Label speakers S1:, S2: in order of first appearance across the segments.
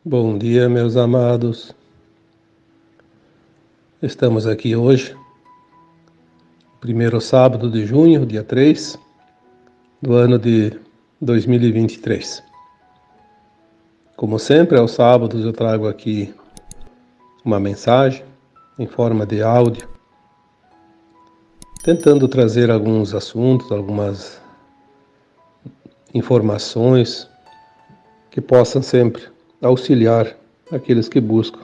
S1: Bom dia, meus amados. Estamos aqui hoje, primeiro sábado de junho, dia 3 do ano de 2023. Como sempre, aos sábados eu trago aqui uma mensagem em forma de áudio, tentando trazer alguns assuntos, algumas informações que possam sempre auxiliar aqueles que buscam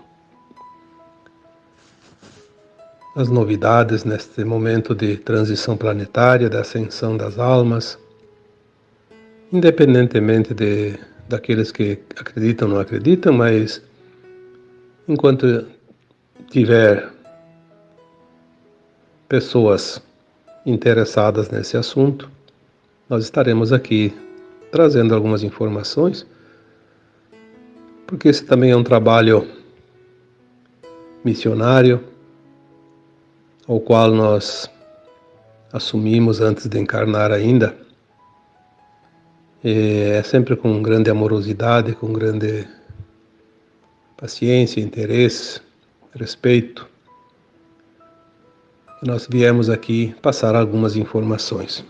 S1: as novidades neste momento de transição planetária, da ascensão das almas, independentemente daqueles que acreditam ou não acreditam, mas enquanto tiver pessoas interessadas nesse assunto, nós estaremos aqui trazendo algumas informações, porque esse também é um trabalho missionário, ao qual nós assumimos antes de encarnar ainda. É sempre com grande amorosidade, com grande paciência, interesse, respeito. Nós viemos aqui passar algumas informações.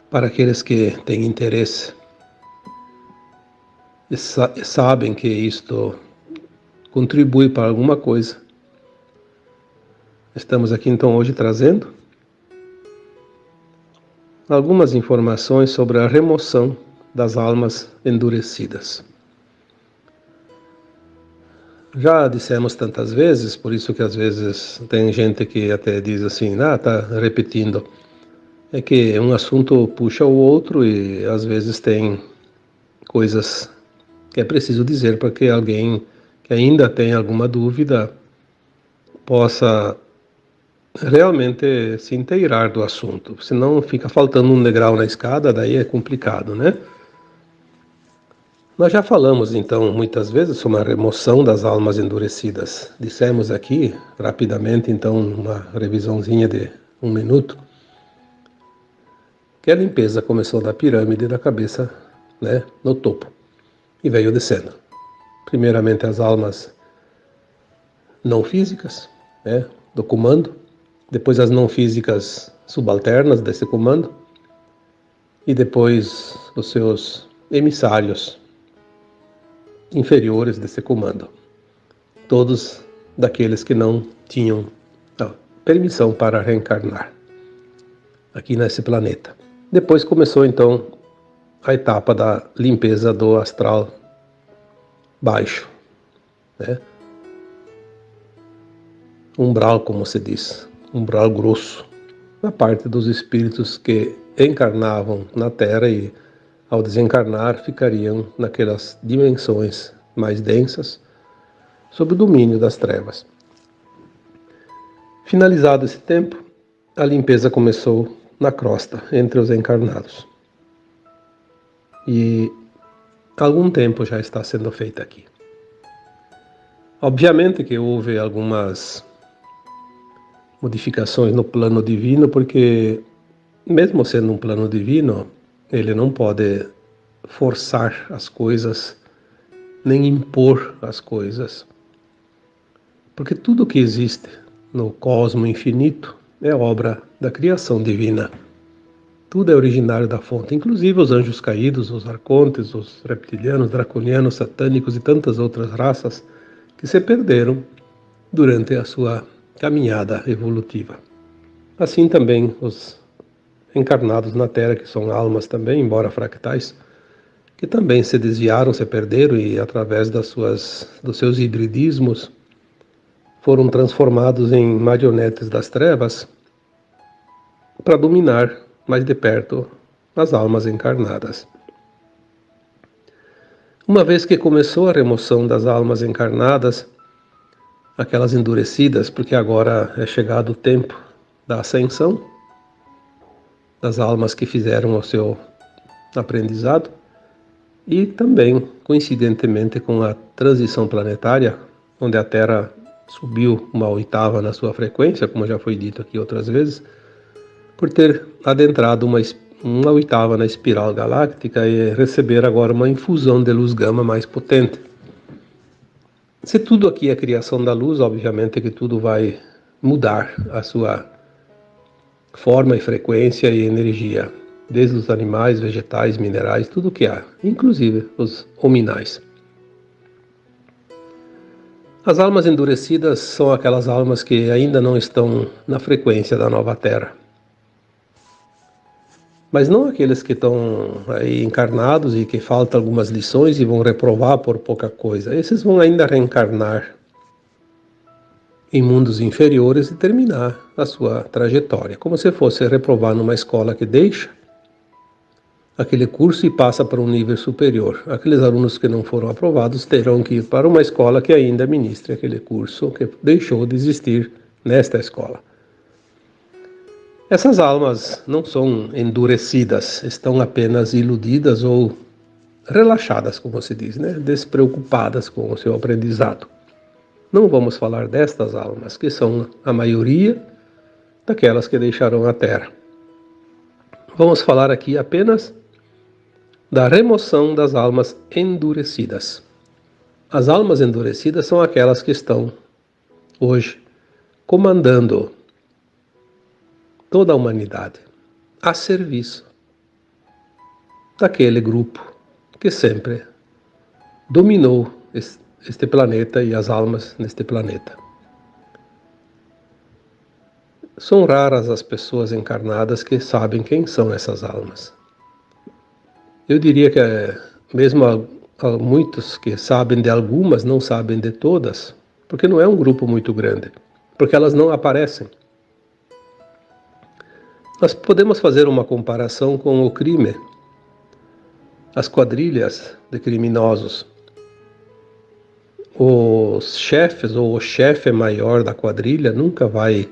S1: Para aqueles que têm interesse e sabem que isto contribui para alguma coisa, estamos aqui então hoje trazendo algumas informações sobre a remoção das almas endurecidas. Já dissemos tantas vezes, por isso que às vezes tem gente que até diz assim, tá repetindo. É que um assunto puxa o outro e às vezes tem coisas que é preciso dizer para que alguém que ainda tem alguma dúvida possa realmente se inteirar do assunto. Senão fica faltando um degrau na escada, daí é complicado, né? Nós já falamos, então, muitas vezes sobre a remoção das almas endurecidas. Dissemos aqui, rapidamente, então, uma revisãozinha de 1 minuto, que a limpeza começou da pirâmide da cabeça, né, no topo, e veio descendo. Primeiramente as almas não físicas, né, do comando, depois as não físicas subalternas desse comando, e depois os seus emissários inferiores desse comando, todos daqueles que não tinham permissão para reencarnar aqui nesse planeta. Depois começou então a etapa da limpeza do astral baixo, né? Umbral, como se diz, umbral grosso, na parte dos espíritos que encarnavam na Terra e ao desencarnar ficariam naquelas dimensões mais densas, sob o domínio das trevas. Finalizado esse tempo, a limpeza começou na crosta, entre os encarnados. E algum tempo já está sendo feita aqui. Obviamente que houve algumas modificações no plano divino, porque mesmo sendo um plano divino, ele não pode forçar as coisas, nem impor as coisas. Porque tudo que existe no cosmo infinito é obra da criação divina. Tudo é originário da fonte, inclusive os anjos caídos, os arcontes, os reptilianos, draconianos, satânicos e tantas outras raças que se perderam durante a sua caminhada evolutiva. Assim também os encarnados na Terra, que são almas também, embora fractais, que também se desviaram, se perderam e através dos seus hibridismos foram transformados em marionetes das trevas para dominar mais de perto as almas encarnadas. Uma vez que começou a remoção das almas encarnadas, aquelas endurecidas, porque agora é chegado o tempo da ascensão, das almas que fizeram o seu aprendizado, e também, coincidentemente com a transição planetária, onde a Terra subiu 1/8 na sua frequência, como já foi dito aqui outras vezes, por ter adentrado uma oitava na espiral galáctica e receber agora uma infusão de luz gama mais potente. Se tudo aqui é criação da luz, obviamente que tudo vai mudar a sua forma e frequência e energia, desde os animais, vegetais, minerais, tudo que há, inclusive os hominais. As almas endurecidas são aquelas almas que ainda não estão na frequência da nova Terra. Mas não aqueles que estão aí encarnados e que faltam algumas lições e vão reprovar por pouca coisa. Esses vão ainda reencarnar em mundos inferiores e terminar a sua trajetória, como se fosse reprovar numa escola que deixa aquele curso e passa para um nível superior. Aqueles alunos que não foram aprovados terão que ir para uma escola que ainda ministre aquele curso que deixou de existir nesta escola. Essas almas não são endurecidas, estão apenas iludidas ou relaxadas, como se diz, né? Despreocupadas com o seu aprendizado. Não vamos falar destas almas, que são a maioria daquelas que deixarão a Terra. Vamos falar aqui apenas da remoção das almas endurecidas. As almas endurecidas são aquelas que estão hoje comandando toda a humanidade a serviço daquele grupo que sempre dominou este planeta e as almas neste planeta. São raras as pessoas encarnadas que sabem quem são essas almas. Eu diria que mesmo muitos que sabem de algumas não sabem de todas, porque não é um grupo muito grande, porque elas não aparecem. Nós podemos fazer uma comparação com o crime, as quadrilhas de criminosos. Os chefes ou o chefe maior da quadrilha nunca vai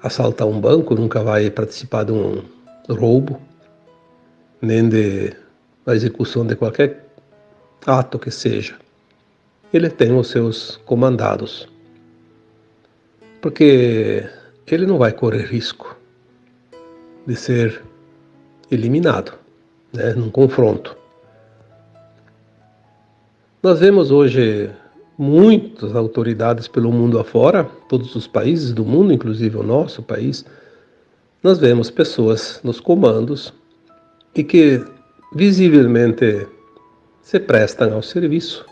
S1: assaltar um banco, nunca vai participar de um roubo, nem da execução de qualquer ato que seja. Ele tem os seus comandados, porque ele não vai correr risco de ser eliminado, né, num confronto. Nós vemos hoje muitas autoridades pelo mundo afora, todos os países do mundo, inclusive o nosso país, nós vemos pessoas nos comandos e que visivelmente se prestam ao serviço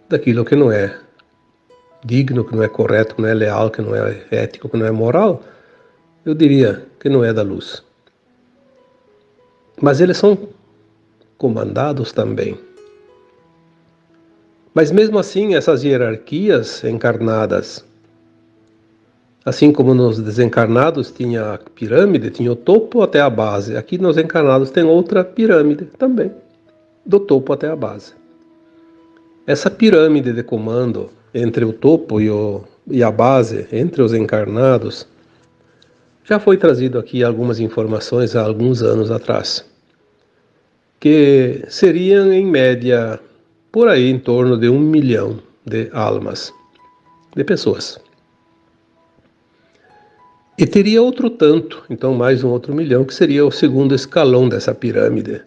S1: daquilo que não é digno, que não é correto, que não é leal, que não é ético, que não é moral. Eu diria que não é da luz. Mas eles são comandados também. Mas mesmo assim, essas hierarquias encarnadas, assim como nos desencarnados tinha a pirâmide, tinha o topo até a base, aqui nos encarnados tem outra pirâmide também, do topo até a base. Essa pirâmide de comando entre o topo e a base, entre os encarnados, já foi trazido aqui algumas informações há alguns anos atrás, que seriam em média por aí em torno de 1 milhão de almas, de pessoas. E teria outro tanto, então mais um outro milhão, que seria o segundo escalão dessa pirâmide,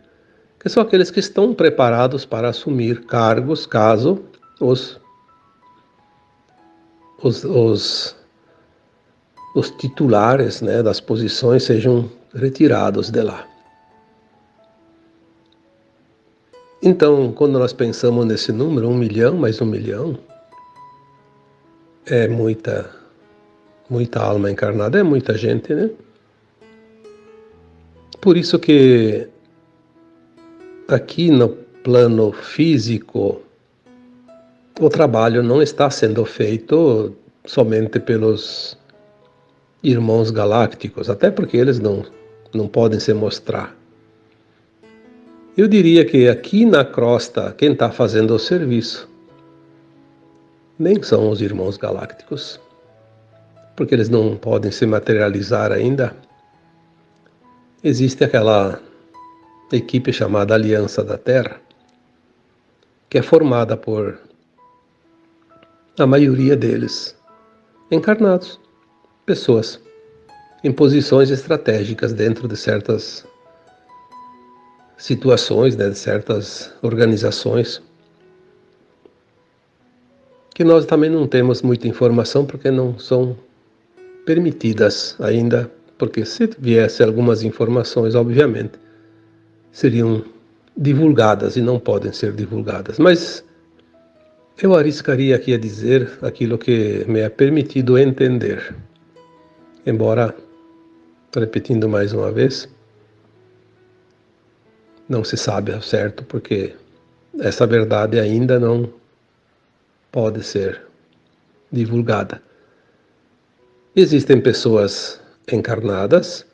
S1: que são aqueles que estão preparados para assumir cargos caso os titulares, né, das posições sejam retirados de lá. Então, quando nós pensamos nesse número, 1 milhão mais 1 milhão, é muita alma encarnada, é muita gente, né? Por isso que aqui no plano físico, o trabalho não está sendo feito somente pelos irmãos galácticos, até porque eles não podem se mostrar. Eu diria que aqui na crosta, quem está fazendo o serviço nem são os irmãos galácticos, porque eles não podem se materializar ainda. Existe aquela equipe chamada Aliança da Terra, que é formada por a maioria deles encarnados, pessoas em posições estratégicas dentro de certas situações, né, de certas organizações, que nós também não temos muita informação porque não são permitidas ainda, porque se viesse algumas informações, obviamente, seriam divulgadas e não podem ser divulgadas. Mas eu arriscaria aqui a dizer aquilo que me é permitido entender, embora, repetindo mais uma vez, não se sabe ao certo, porque essa verdade ainda não pode ser divulgada. Existem pessoas encarnadas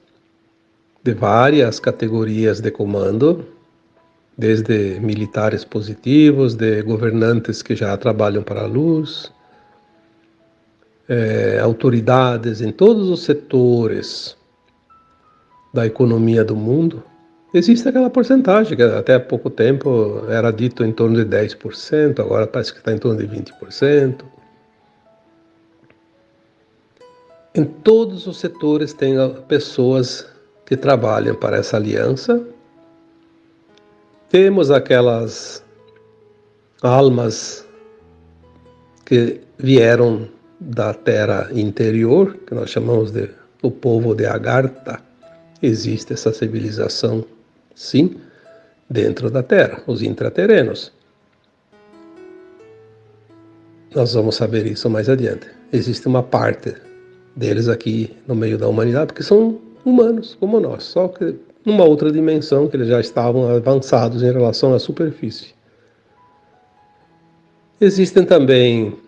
S1: de várias categorias de comando, desde militares positivos, de governantes que já trabalham para a luz, autoridades em todos os setores da economia do mundo. Existe aquela porcentagem que até há pouco tempo era dito em torno de 10%, agora parece que está em torno de 20%. Em todos os setores tem pessoas que trabalham para essa aliança. Temos aquelas almas que vieram da terra interior, que nós chamamos de o povo de Agartha. Existe essa civilização, sim, dentro da terra, os intraterrenos. Nós vamos saber isso mais adiante. Existe uma parte deles aqui no meio da humanidade, porque são humanos como nós, só que numa outra dimensão, que eles já estavam avançados em relação à superfície. Existem também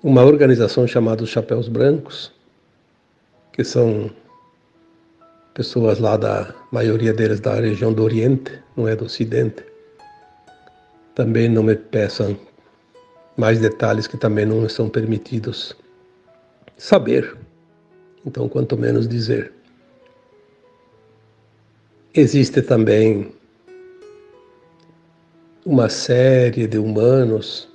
S1: uma organização chamada os Chapéus Brancos, que são pessoas lá da maioria deles da região do Oriente, não é do Ocidente. Também não me peçam mais detalhes que também não são permitidos saber, então quanto menos dizer. Existe também uma série de humanos,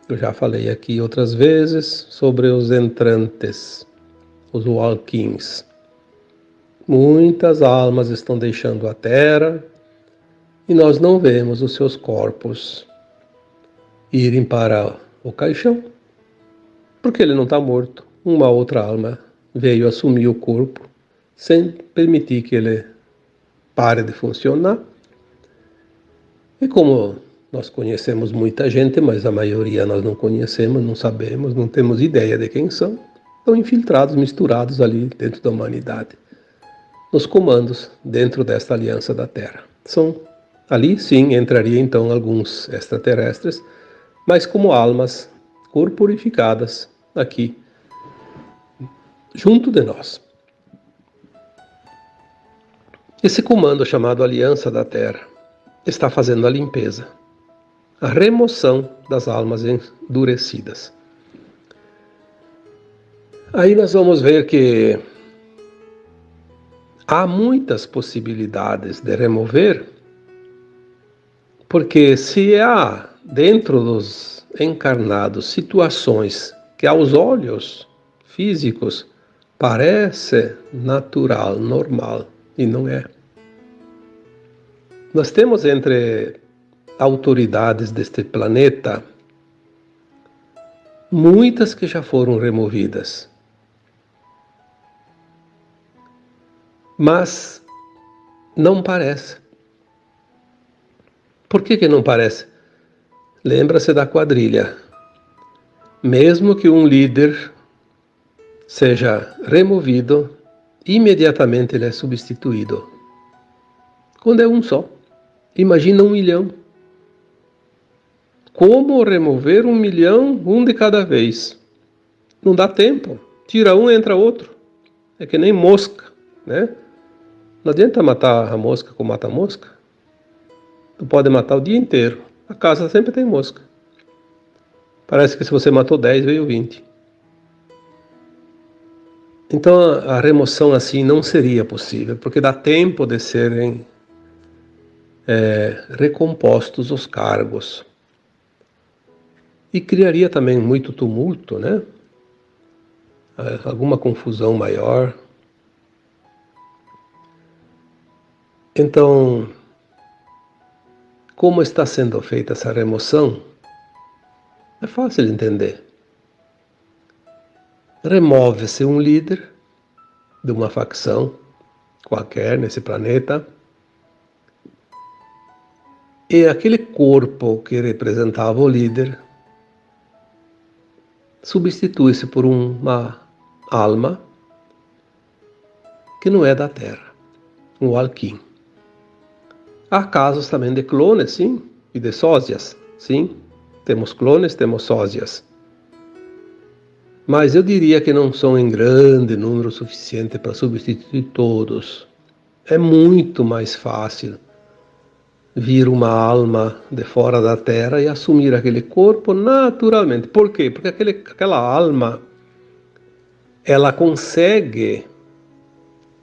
S1: eu já falei aqui outras vezes, sobre os entrantes, os walk-ins. Muitas almas estão deixando a Terra e nós não vemos os seus corpos irem para o caixão, porque ele não está morto. Uma outra alma veio assumir o corpo sem permitir que ele pare de funcionar. E como nós conhecemos muita gente, mas a maioria nós não conhecemos, não sabemos, não temos ideia de quem são, estão infiltrados, misturados ali dentro da humanidade, nos comandos dentro desta aliança da Terra. Ali sim entraria então alguns extraterrestres, mas como almas corporificadas aqui, junto de nós. Esse comando chamado Aliança da Terra está fazendo a limpeza, a remoção das almas endurecidas. Aí nós vamos ver que há muitas possibilidades de remover, porque se há dentro dos encarnados situações que aos olhos físicos parece natural, normal, e não é. Nós temos entre autoridades deste planeta muitas que já foram removidas. Mas não parece. Por que não parece? Lembra-se da quadrilha. Mesmo que um líder seja removido, imediatamente ele é substituído. Quando é um só. Imagina 1 milhão. Como remover 1 milhão, um de cada vez? Não dá tempo. Tira um, entra outro. É que nem mosca, né? Não adianta matar a mosca como mata a mosca. Tu pode matar o dia inteiro. A casa sempre tem mosca. Parece que se você matou 10, veio 20. Então a remoção assim não seria possível, porque dá tempo de serem recompostos os cargos. E criaria também muito tumulto, né? alguma confusão maior. Então, como está sendo feita essa remoção? É fácil de entender. Remove-se um líder de uma facção qualquer nesse planeta, e aquele corpo que representava o líder substitui-se por uma alma que não é da Terra, um Alquim. Há casos também de clones, sim, e de sósias, sim. Temos clones, temos sósias. Mas eu diria que não são em grande número suficiente para substituir todos. É muito mais fácil vir uma alma de fora da Terra e assumir aquele corpo naturalmente. Por quê? Porque aquela alma, ela consegue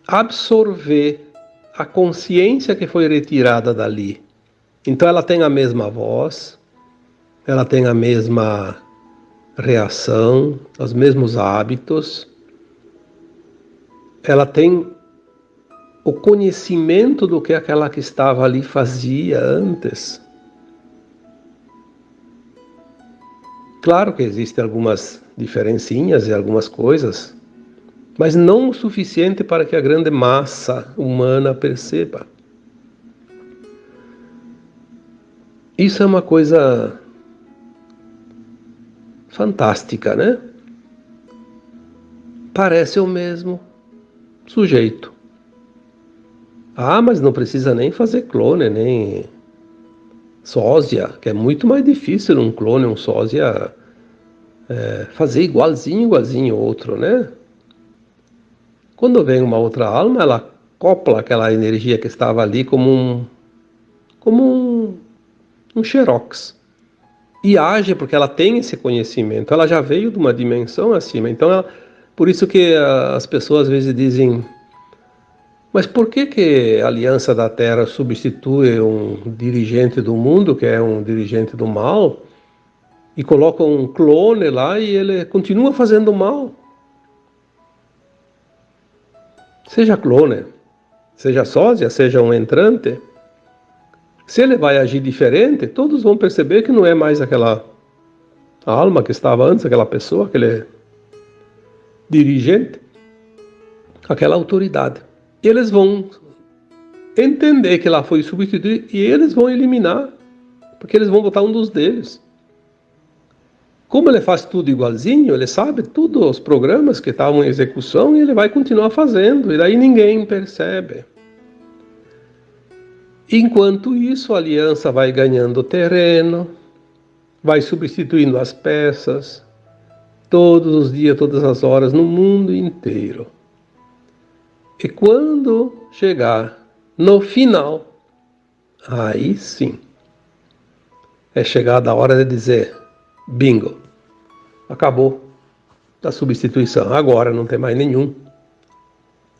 S1: absorver a consciência que foi retirada dali. Então ela tem a mesma voz, ela tem a mesma reação, os mesmos hábitos, ela tem o conhecimento do que aquela que estava ali fazia antes. Claro que existem algumas diferencinhas e algumas coisas, mas não o suficiente para que a grande massa humana perceba. Isso é uma coisa fantástica, né? Parece o mesmo sujeito. Ah, mas não precisa nem fazer clone, nem sósia, que é muito mais difícil um clone, um sósia, fazer igualzinho o outro, né? Quando vem uma outra alma, ela copla aquela energia que estava ali como um xerox. E age porque ela tem esse conhecimento, ela já veio de uma dimensão acima. Então, por isso que as pessoas às vezes dizem: mas por que a Aliança da Terra substitui um dirigente do mundo, que é um dirigente do mal, e coloca um clone lá e ele continua fazendo mal? Seja clone, seja sósia, seja um entrante, se ele vai agir diferente, todos vão perceber que não é mais aquela alma que estava antes, aquela pessoa, aquele dirigente, aquela autoridade. E eles vão entender que lá foi substituído e eles vão eliminar, porque eles vão botar um dos deles. Como ele faz tudo igualzinho, ele sabe todos os programas que estavam em execução e ele vai continuar fazendo, e daí ninguém percebe. Enquanto isso, a aliança vai ganhando terreno, vai substituindo as peças, todos os dias, todas as horas, no mundo inteiro. E quando chegar no final, aí sim, é chegada a hora de dizer: bingo, acabou a substituição, agora não tem mais nenhum.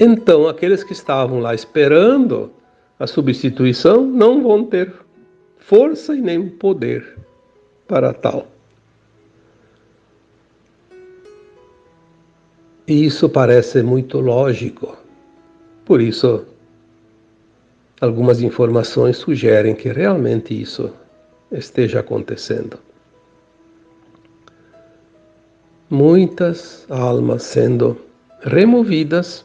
S1: Então, aqueles que estavam lá esperando a substituição não vão ter força e nem poder para tal. E isso parece muito lógico. Por isso, algumas informações sugerem que realmente isso esteja acontecendo. Muitas almas sendo removidas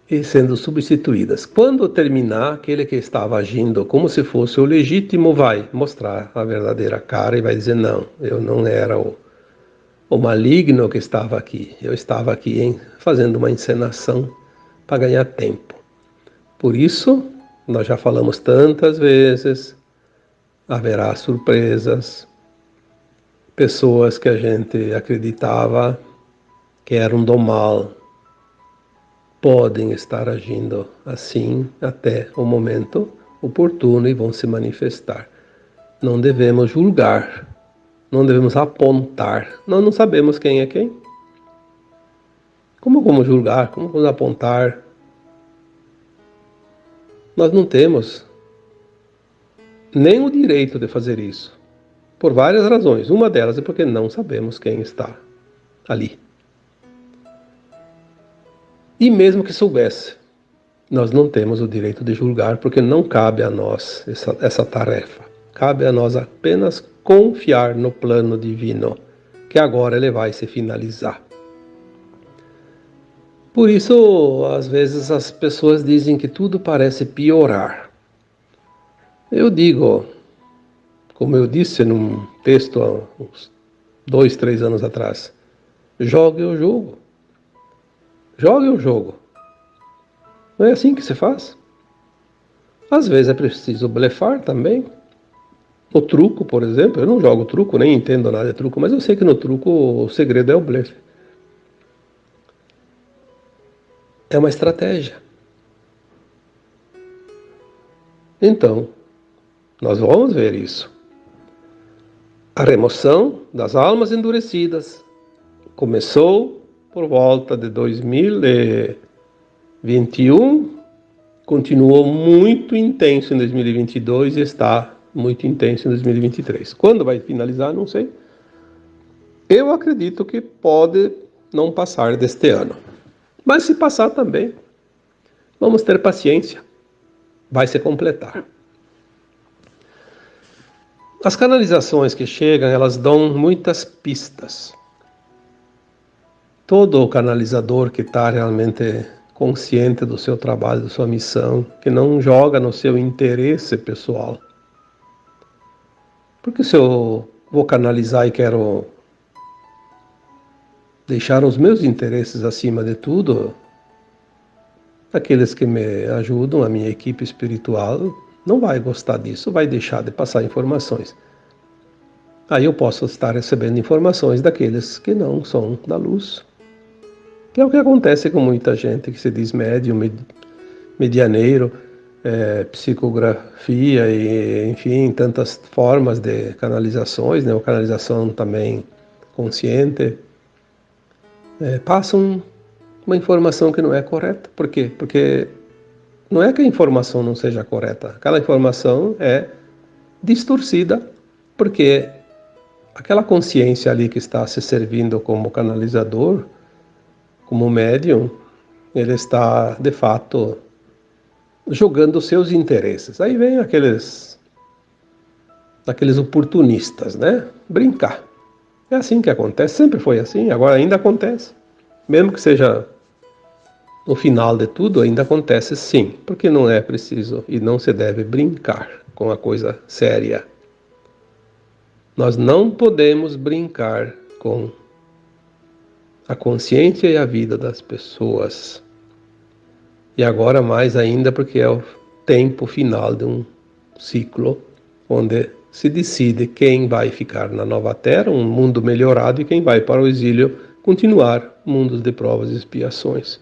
S1: e sendo substituídas. Quando terminar, aquele que estava agindo como se fosse o legítimo vai mostrar a verdadeira cara e vai dizer: não, eu não era o maligno que estava aqui, eu estava aqui fazendo uma encenação para ganhar tempo. Por isso, nós já falamos tantas vezes, haverá surpresas, pessoas que a gente acreditava que eram do mal, podem estar agindo assim até o momento oportuno e vão se manifestar. Não devemos julgar, não devemos apontar. Nós não sabemos quem é quem. Como vamos julgar? Como vamos apontar? Nós não temos nem o direito de fazer isso, por várias razões. Uma delas é porque não sabemos quem está ali. E mesmo que soubesse, nós não temos o direito de julgar, porque não cabe a nós essa tarefa. Cabe a nós apenas confiar no plano divino, que agora ele vai se finalizar. Por isso, às vezes as pessoas dizem que tudo parece piorar. Eu digo, como eu disse num texto há uns 2, 3 anos atrás, jogue o jogo. Jogue o jogo. Não é assim que se faz? Às vezes é preciso blefar também. No truco, por exemplo, eu não jogo truco, nem entendo nada de truco, mas eu sei que no truco o segredo é o blefe. É uma estratégia. Então, nós vamos ver isso. A remoção das almas endurecidas começou por volta de 2021, continuou muito intenso em 2022 e está muito intenso em 2023. Quando vai finalizar, não sei. Eu acredito que pode não passar deste ano. Mas se passar também, vamos ter paciência. Vai se completar. As canalizações que chegam, elas dão muitas pistas. Todo canalizador que está realmente consciente do seu trabalho, da sua missão, que não joga no seu interesse pessoal. Porque se eu vou canalizar e quero deixar os meus interesses acima de tudo, aqueles que me ajudam, a minha equipe espiritual, não vai gostar disso, vai deixar de passar informações. Aí eu posso estar recebendo informações daqueles que não são da luz. Que é o que acontece com muita gente que se diz médium, medianeiro, psicografia e, enfim, tantas formas de canalizações, né? Ou canalização também consciente, passam uma informação que não é correta. Por quê? Porque não é que a informação não seja correta. Aquela informação é distorcida, porque aquela consciência ali que está se servindo como canalizador, como médium, ele está, de fato, jogando os seus interesses. Aí vem aqueles oportunistas, né? Brincar. É assim que acontece, sempre foi assim, agora ainda acontece. Mesmo que seja no final de tudo, ainda acontece sim, porque não é preciso e não se deve brincar com a coisa séria. Nós não podemos brincar com a consciência e a vida das pessoas. E agora mais ainda porque é o tempo final de um ciclo onde se decide quem vai ficar na nova terra, um mundo melhorado, e quem vai para o exílio continuar mundos de provas e expiações.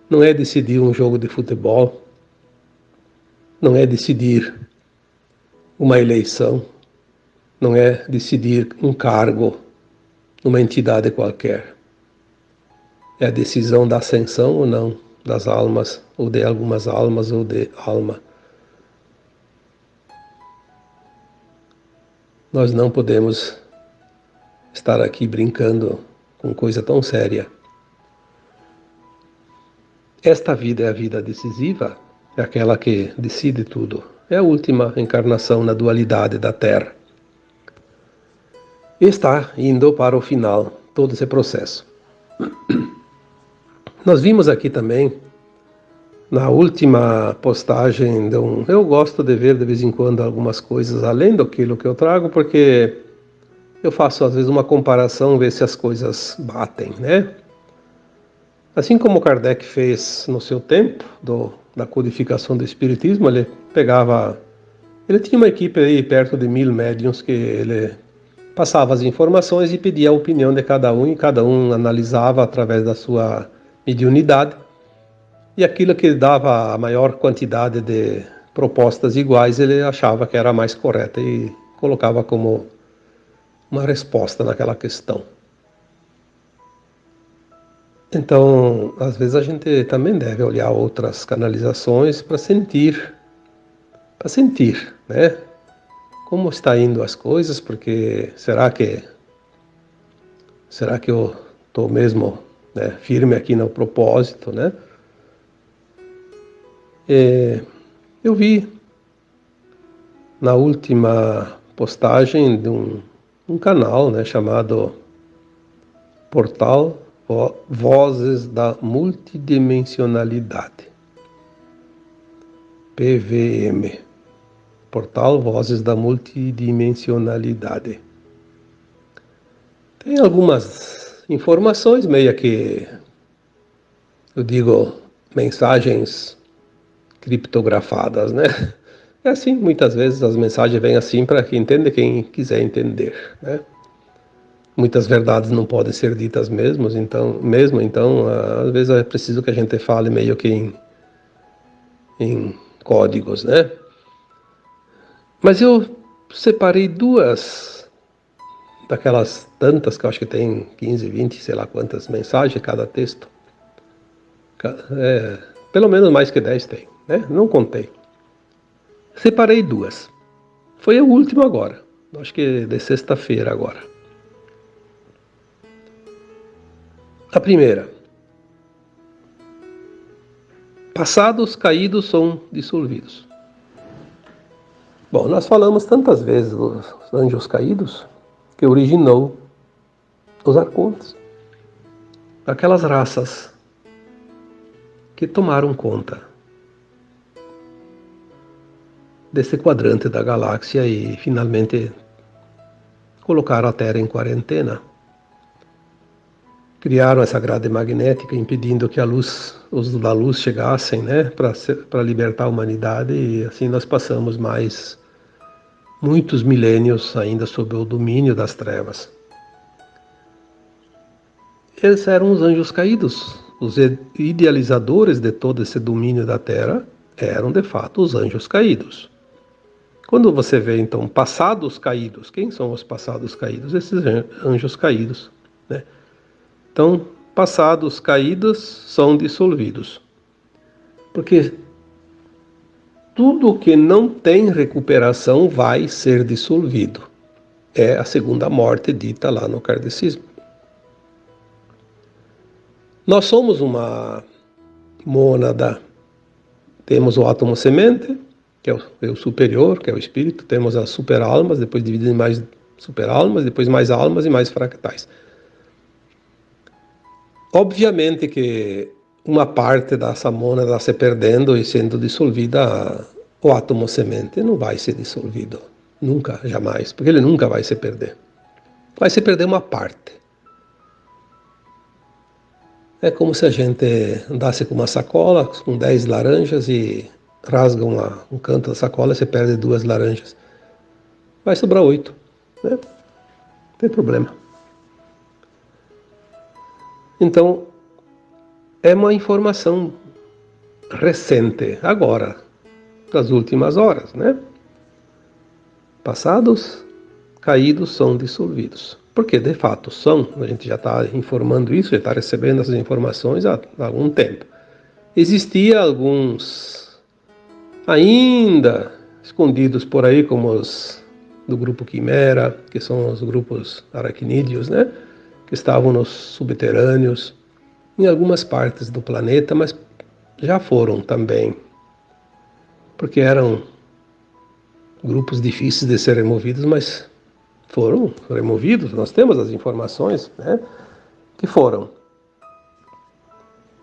S1: Não é decidir um jogo de futebol, não é decidir uma eleição, não é decidir um cargo numa entidade qualquer. É a decisão da ascensão ou não das almas, ou de algumas almas, ou de alma. Nós não podemos estar aqui brincando com coisa tão séria. Esta vida é a vida decisiva, é aquela que decide tudo. É a última encarnação na dualidade da Terra. E está indo para o final todo esse processo. Nós vimos aqui também, na última postagem, eu gosto de ver de vez em quando algumas coisas além daquilo que eu trago, porque eu faço às vezes uma comparação, ver se as coisas batem, né? Assim como Kardec fez no seu tempo, da codificação do Espiritismo, ele tinha uma equipe aí perto de 1000 médiuns que ele passava as informações e pedia a opinião de cada um, e cada um analisava através da sua mediunidade, e aquilo que dava a maior quantidade de propostas iguais, ele achava que era a mais correta e colocava como uma resposta naquela questão. Então, às vezes a gente também deve olhar outras canalizações para sentir, né? Como está indo as coisas, porque será que eu estou mesmo né, firme aqui no propósito, né? Eu vi na última postagem de um canal, né, chamado Portal Vozes da Multidimensionalidade, PVM, Portal Vozes da Multidimensionalidade. Tem algumas informações, meio que, eu digo, mensagens criptografadas, né? É assim, muitas vezes as mensagens vêm assim para quem entende, quem quiser entender, né? Muitas verdades não podem ser ditas então, às vezes é preciso que a gente fale meio que em códigos, né? Mas eu separei duas daquelas tantas que eu acho que tem 15, 20, sei lá quantas mensagens cada texto. Pelo menos mais que 10 tem, né? Não contei. Separei duas. Foi a última agora. Acho que de sexta-feira agora. A primeira. Passados caídos são dissolvidos. Bom, nós falamos tantas vezes dos anjos caídos que originou os arcontes. Aquelas raças que tomaram conta desse quadrante da galáxia e finalmente colocaram a Terra em quarentena. Criaram essa grade magnética impedindo que os da luz chegassem, né, para libertar a humanidade, e assim nós passamos mais muitos milênios ainda sob o domínio das trevas. Eles eram os anjos caídos, os idealizadores de todo esse domínio da Terra eram de fato os anjos caídos. Quando você vê então passados caídos, quem são os passados caídos? Esses anjos caídos, né? Então, passados caídos são dissolvidos. Porque tudo que não tem recuperação vai ser dissolvido. É a segunda morte dita lá no kardecismo. Nós somos uma mônada. Temos o átomo semente, que é o superior, que é o espírito. Temos as superalmas, depois dividido em mais superalmas, depois mais almas e mais fractais. Obviamente que uma parte dessa mônada está se perdendo e sendo dissolvida, o átomo semente não vai ser dissolvido. Nunca, jamais. Porque ele nunca vai se perder. Vai se perder uma parte. É como se a gente andasse com uma sacola, com 10 laranjas e rasga um canto da sacola e você perde 2 laranjas. Vai sobrar 8. Né? Não tem problema. Então, é uma informação recente, agora, das últimas horas, né? Passados caídos são dissolvidos. Porque, de fato, são, a gente já está informando isso, já está recebendo essas informações há algum tempo. Existia alguns ainda escondidos por aí, como os do grupo Quimera, que são os grupos aracnídeos, né? Que estavam nos subterrâneos, em algumas partes do planeta, mas já foram também, porque eram grupos difíceis de ser removidos, mas foram removidos. Nós temos as informações, né, que foram.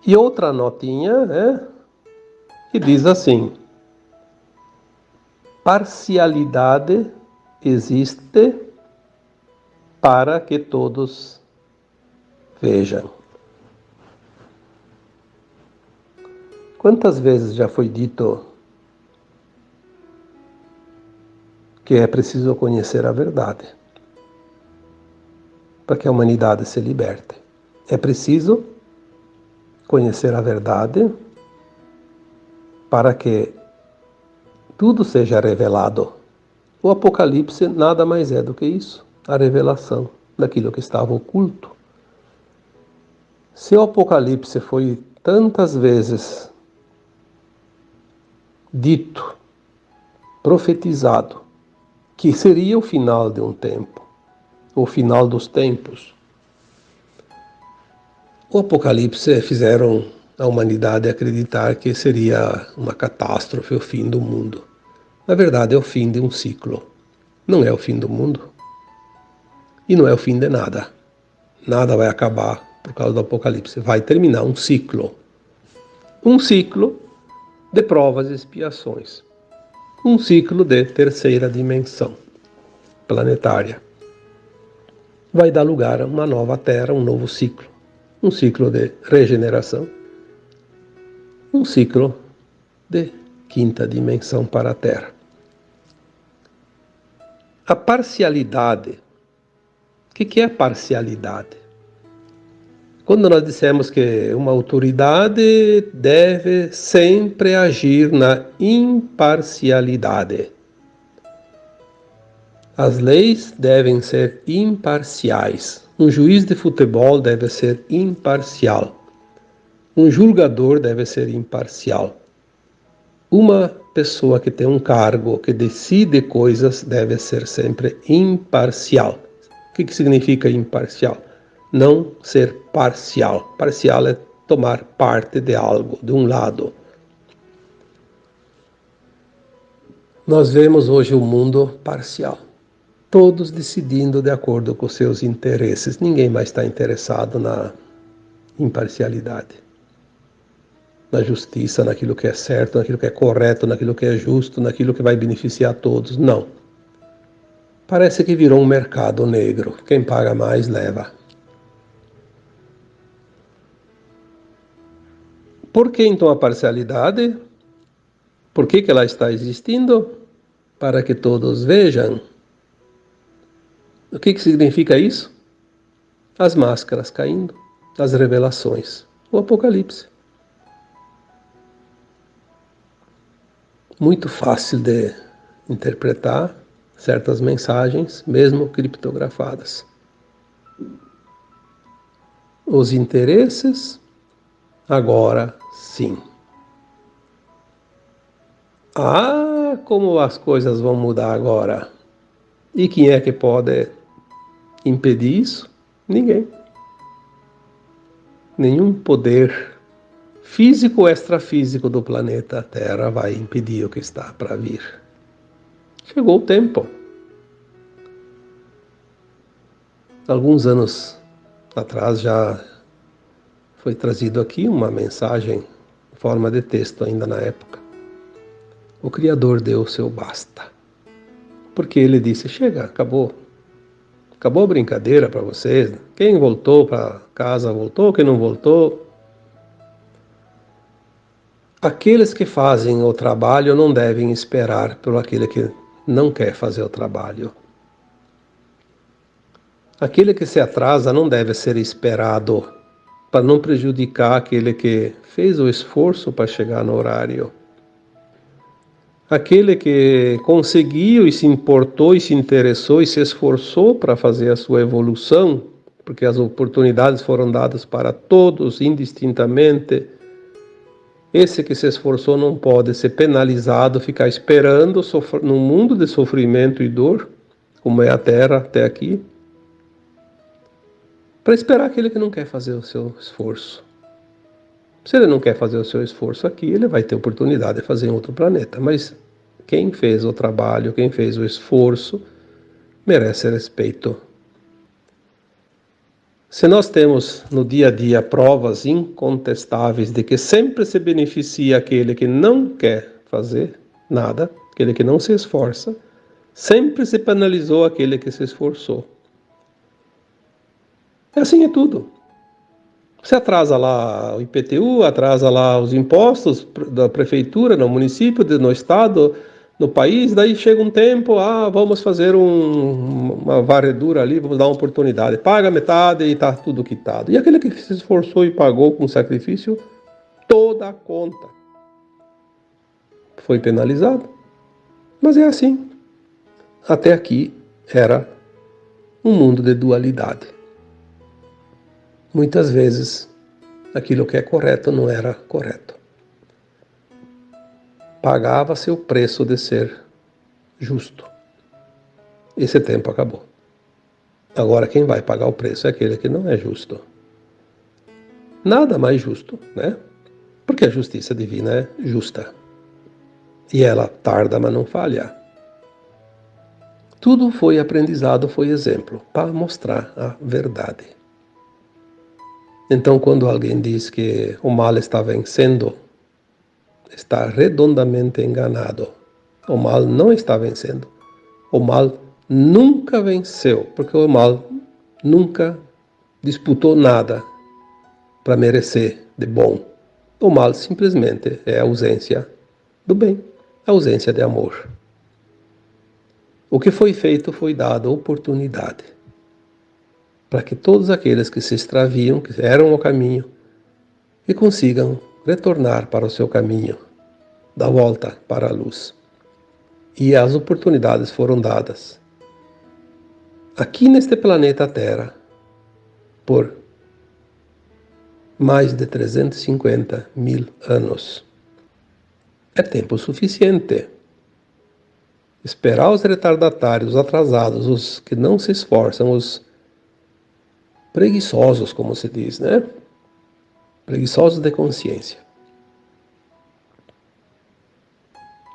S1: E outra notinha, né, que diz assim: parcialidade existe para que todos vejam. Quantas vezes já foi dito que é preciso conhecer a verdade para que a humanidade se liberte? É preciso conhecer a verdade para que tudo seja revelado. O Apocalipse nada mais é do que isso, a revelação daquilo que estava oculto. Se o Apocalipse foi tantas vezes dito, profetizado, que seria o final de um tempo, o final dos tempos, O Apocalipse fizeram a humanidade acreditar que seria uma catástrofe, o fim do mundo. Na verdade, é o fim de um ciclo. Não é o fim do mundo. E não é o fim de nada. Nada vai acabar por causa do Apocalipse. Vai terminar um ciclo. Um ciclo de provas e expiações. Um ciclo de terceira dimensão planetária. Vai dar lugar a uma nova Terra, um novo ciclo. Um ciclo de regeneração. Um ciclo de quinta dimensão para a Terra. A parcialidade. O que é a parcialidade? Quando nós dissemos que uma autoridade deve sempre agir na imparcialidade. As leis devem ser imparciais. Um juiz de futebol deve ser imparcial. Um julgador deve ser imparcial. Uma pessoa que tem um cargo, que decide coisas, deve ser sempre imparcial. O que significa imparcial? Não ser parcial. Parcial é tomar parte de algo, de um lado. Nós vemos hoje o mundo parcial. Todos decidindo de acordo com seus interesses. Ninguém mais está interessado na imparcialidade, na justiça, naquilo que é certo, naquilo que é correto, naquilo que é justo, naquilo que vai beneficiar todos. Não. Parece que virou um mercado negro. Quem paga mais leva. Por que então a parcialidade? Por que ela está existindo? Para que todos vejam. O que significa isso? As máscaras caindo, as revelações, o Apocalipse. Muito fácil de interpretar certas mensagens, mesmo criptografadas. Os interesses, agora sim. Ah, como as coisas vão mudar agora. E quem é que pode impedir isso? Ninguém. Nenhum poder físico ou extrafísico do planeta Terra vai impedir o que está para vir. Chegou o tempo. Alguns anos atrás já foi trazido aqui uma mensagem em forma de texto ainda na época. O Criador deu o seu basta. Porque ele disse, chega, acabou. Acabou a brincadeira para vocês. Quem voltou para casa voltou, quem não voltou. Aqueles que fazem o trabalho não devem esperar por aquele que não quer fazer o trabalho. Aquele que se atrasa não deve ser esperado para não prejudicar aquele que fez o esforço para chegar no horário. Aquele que conseguiu e se importou e se interessou e se esforçou para fazer a sua evolução, porque as oportunidades foram dadas para todos indistintamente, esse que se esforçou não pode ser penalizado, ficar esperando num mundo de sofrimento e dor, como é a Terra até aqui, para esperar aquele que não quer fazer o seu esforço. Se ele não quer fazer o seu esforço aqui, ele vai ter oportunidade de fazer em outro planeta. Mas quem fez o trabalho, quem fez o esforço, merece respeito. Se nós temos no dia a dia provas incontestáveis de que sempre se beneficia aquele que não quer fazer nada, aquele que não se esforça, sempre se penalizou aquele que se esforçou. Assim é tudo. Você atrasa lá o IPTU, atrasa lá os impostos da prefeitura, no município, no estado, no país, daí chega um tempo, vamos fazer uma varredura ali, vamos dar uma oportunidade. Paga metade e está tudo quitado. E aquele que se esforçou e pagou com sacrifício, toda a conta foi penalizado. Mas é assim. Até aqui era um mundo de dualidade. Muitas vezes, aquilo que é correto não era correto. Pagava-se o preço de ser justo. Esse tempo acabou. Agora quem vai pagar o preço é aquele que não é justo. Nada mais justo, né? Porque a justiça divina é justa. E ela tarda, mas não falha. Tudo foi aprendizado, foi exemplo, para mostrar a verdade. Então, quando alguém diz que o mal está vencendo, está redondamente enganado. O mal não está vencendo. O mal nunca venceu, porque o mal nunca disputou nada para merecer de bom. O mal simplesmente é a ausência do bem, a ausência de amor. O que foi feito foi dado oportunidade para que todos aqueles que se extraviam, que eram o caminho, que consigam retornar para o seu caminho, dar volta para a luz. E as oportunidades foram dadas aqui neste planeta Terra por mais de 350 mil anos. É tempo suficiente. Esperar os retardatários, os atrasados, os que não se esforçam, os preguiçosos, como se diz, né? Preguiçosos de consciência.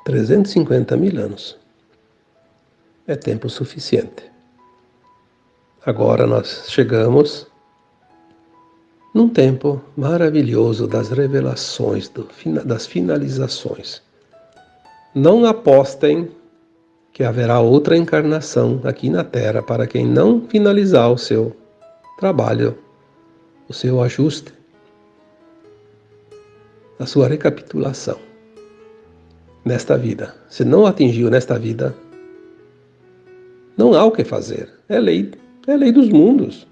S1: 350 mil anos. É tempo suficiente. Agora nós chegamos num tempo maravilhoso das revelações, das finalizações. Não apostem que haverá outra encarnação aqui na Terra para quem não finalizar o seu trabalho, o seu ajuste, a sua recapitulação nesta vida. Se não atingiu nesta vida, não há o que fazer. É lei dos mundos.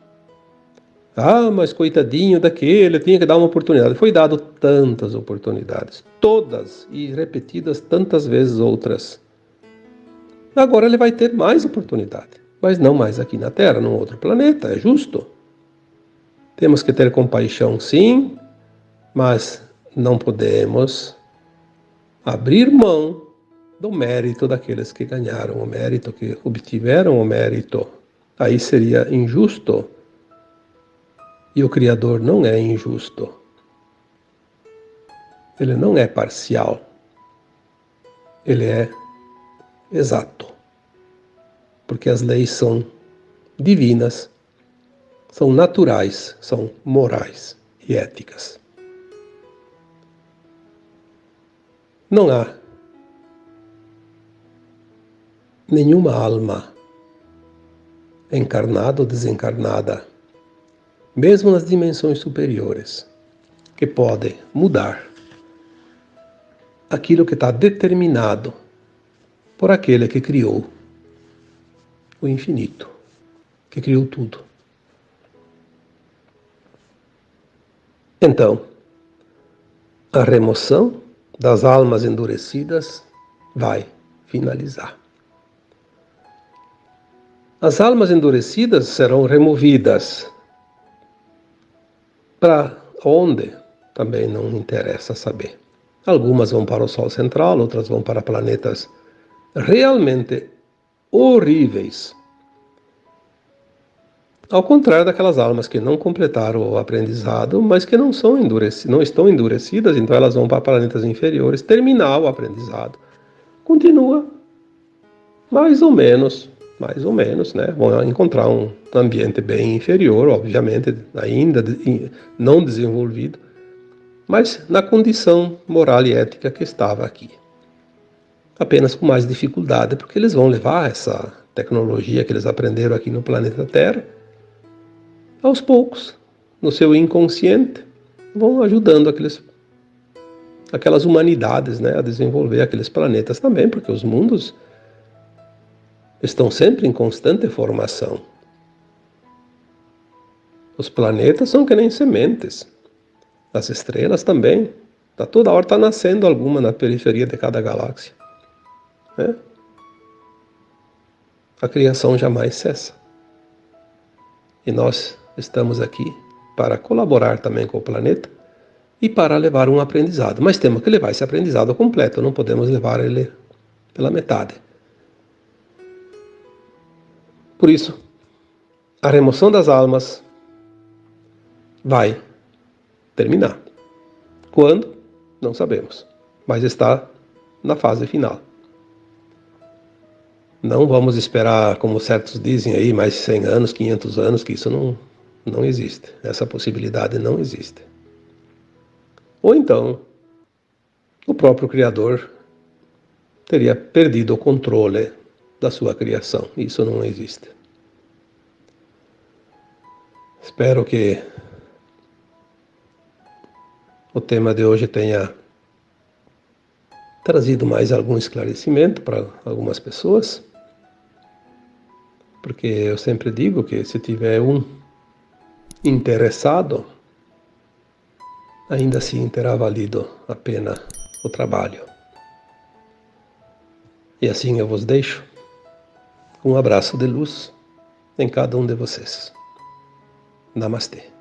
S1: Ah, mas coitadinho daquele, tinha que dar uma oportunidade. Foi dado tantas oportunidades, todas e repetidas tantas vezes outras. Agora ele vai ter mais oportunidade, mas não mais aqui na Terra, num outro planeta, é justo. Temos que ter compaixão, sim, mas não podemos abrir mão do mérito daqueles que ganharam o mérito, que obtiveram o mérito. Aí seria injusto. E o Criador não é injusto. Ele não é parcial. Ele é exato. Porque as leis são divinas, são naturais, são morais e éticas. Não há nenhuma alma encarnada ou desencarnada, mesmo nas dimensões superiores, que pode mudar aquilo que está determinado por aquele que criou o infinito, que criou tudo. Então, a remoção das almas endurecidas vai finalizar. As almas endurecidas serão removidas para onde? Também não interessa saber. Algumas vão para o Sol central, outras vão para planetas realmente horríveis. Ao contrário daquelas almas que não completaram o aprendizado, mas que não estão endurecidas, então elas vão para planetas inferiores, terminar o aprendizado. Continua mais ou menos, né? Vão encontrar um ambiente bem inferior, obviamente, ainda não desenvolvido, mas na condição moral e ética que estava aqui. Apenas com mais dificuldade, porque eles vão levar essa tecnologia que eles aprenderam aqui no planeta Terra, aos poucos, no seu inconsciente, vão ajudando aquelas humanidades, né, a desenvolver aqueles planetas também, porque os mundos estão sempre em constante formação. Os planetas são que nem sementes. As estrelas também. Toda hora está nascendo alguma na periferia de cada galáxia. Né? A criação jamais cessa. E nós estamos aqui para colaborar também com o planeta e para levar um aprendizado. Mas temos que levar esse aprendizado completo, não podemos levar ele pela metade. Por isso, a remoção das almas vai terminar. Quando? Não sabemos, mas está na fase final. Não vamos esperar, como certos dizem aí, mais 100 anos, 500 anos, que isso não existe. Essa possibilidade não existe. Ou então, o próprio Criador teria perdido o controle da sua criação. Isso não existe. Espero que o tema de hoje tenha trazido mais algum esclarecimento para algumas pessoas, porque eu sempre digo que se tiver um interessado, ainda assim terá valido a pena o trabalho. E assim eu vos deixo um abraço de luz em cada um de vocês. Namastê.